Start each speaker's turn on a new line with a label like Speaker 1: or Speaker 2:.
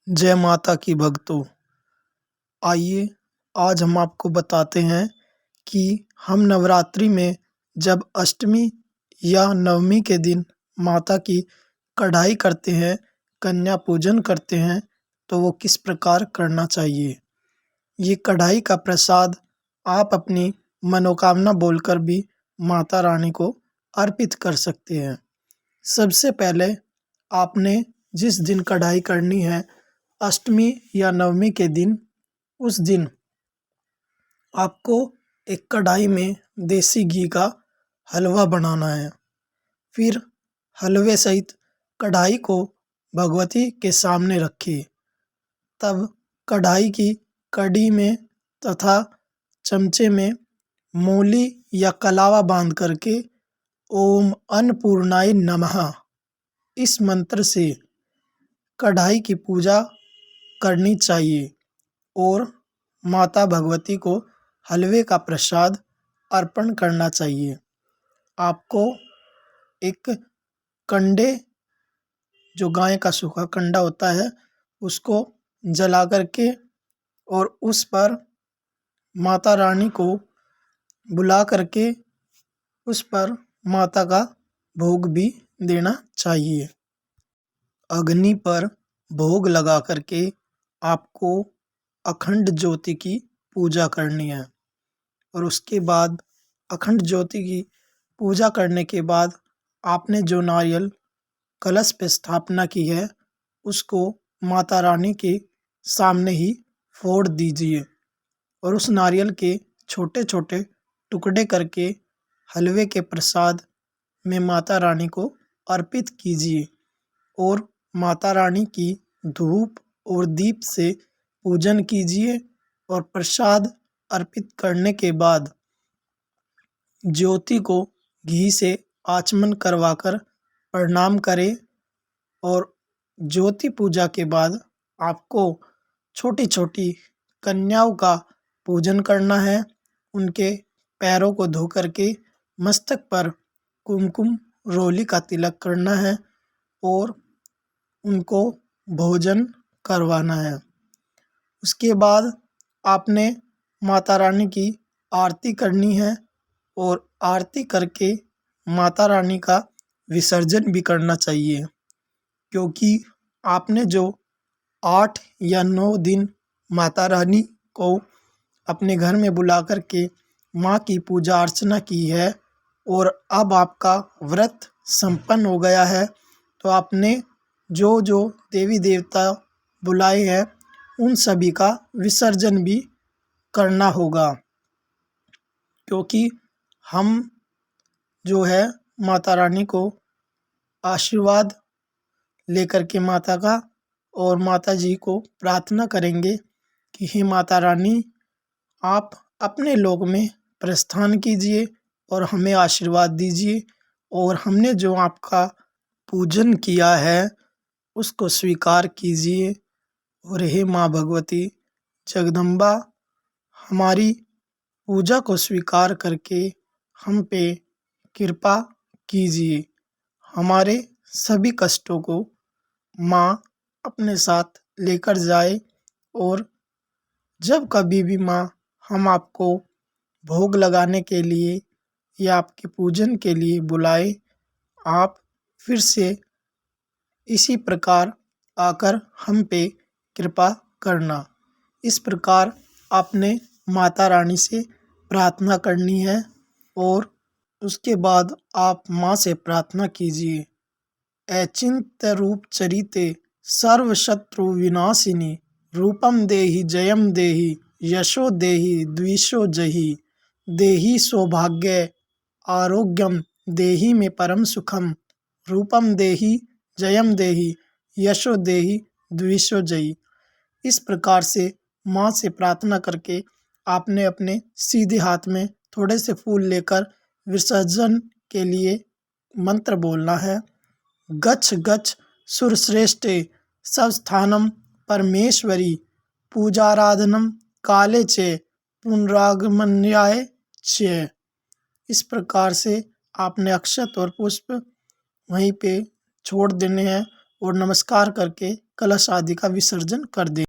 Speaker 1: जय माता की भक्तों। आइए आज हम आपको बताते हैं कि हम नवरात्रि में जब अष्टमी या नवमी के दिन माता की कढ़ाई करते हैं, कन्या पूजन करते हैं, तो वो किस प्रकार करना चाहिए। ये कढ़ाई का प्रसाद आप अपनी मनोकामना बोलकर भी माता रानी को अर्पित कर सकते हैं। सबसे पहले आपने जिस दिन कढ़ाई करनी है, अष्टमी या नवमी के दिन, उस दिन आपको एक कढ़ाई में देसी घी का हलवा बनाना है। फिर हलवे सहित कढ़ाई को भगवती के सामने रखिए। तब कढ़ाई की कड़ी में तथा चमचे में मूली या कलावा बांध करके ओम अन्नपूर्णाय नमः इस मंत्र से कढ़ाई की पूजा करनी चाहिए और माता भगवती को हलवे का प्रसाद अर्पण करना चाहिए। आपको एक कंडे, जो गाय का सूखा कंडा होता है, उसको जला करके और उस पर माता रानी को बुला करके उस पर माता का भोग भी देना चाहिए। अग्नि पर भोग लगा करके आपको अखंड ज्योति की पूजा करनी है और उसके बाद अखंड ज्योति की पूजा करने के बाद आपने जो नारियल कलश पे स्थापना की है, उसको माता रानी के सामने ही फोड़ दीजिए और उस नारियल के छोटे छोटे टुकड़े करके हलवे के प्रसाद में माता रानी को अर्पित कीजिए और माता रानी की धूप और दीप से पूजन कीजिए और प्रसाद अर्पित करने के बाद ज्योति को घी से आचमन करवाकर प्रणाम करें और ज्योति पूजा के बाद आपको छोटी छोटी कन्याओं का पूजन करना है। उनके पैरों को धो करके मस्तक पर कुमकुम रोली का तिलक करना है और उनको भोजन करवाना है। उसके बाद आपने माता रानी की आरती करनी है और आरती करके माता रानी का विसर्जन भी करना चाहिए, क्योंकि आपने जो 8 या 9 दिन माता रानी को अपने घर में बुला करके माँ की पूजा अर्चना की है और अब आपका व्रत संपन्न हो गया है, तो आपने जो जो देवी देवता बुलाए हैं उन सभी का विसर्जन भी करना होगा, क्योंकि हम जो है माता रानी को आशीर्वाद लेकर के माता का और माता जी को प्रार्थना करेंगे कि हे माता रानी, आप अपने लोक में प्रस्थान कीजिए और हमें आशीर्वाद दीजिए और हमने जो आपका पूजन किया है उसको स्वीकार कीजिए और हे माँ भगवती जगदम्बा, हमारी पूजा को स्वीकार करके हम पे कृपा कीजिए। हमारे सभी कष्टों को माँ अपने साथ लेकर जाए और जब कभी भी माँ हम आपको भोग लगाने के लिए या आपके पूजन के लिए बुलाए, आप फिर से इसी प्रकार आकर हम पे कृपा करना। इस प्रकार आपने माता रानी से प्रार्थना करनी है और उसके बाद आप माँ से प्रार्थना कीजिए। अचिंत्य रूप चरिते सर्व शत्रु विनाशिनी रूपम देहि जयम देहि यशो देहि द्विषो जहि देहि सौभाग्य आरोग्यम देहि में परम सुखम रूपम देहि जयम देहि यशो देहि द्विषो जयी। इस प्रकार से माँ से प्रार्थना करके आपने अपने सीधे हाथ में थोड़े से फूल लेकर विसर्जन के लिए मंत्र बोलना है। गच्छ गच्छ सुरश्रेष्ठे संस्थानम परमेश्वरी पूजाराधनम काले चे पुनरागमन्याय चे। इस प्रकार से आपने अक्षत और पुष्प वहीं पे छोड़ देने हैं और नमस्कार करके कलश आदि का विसर्जन कर दें।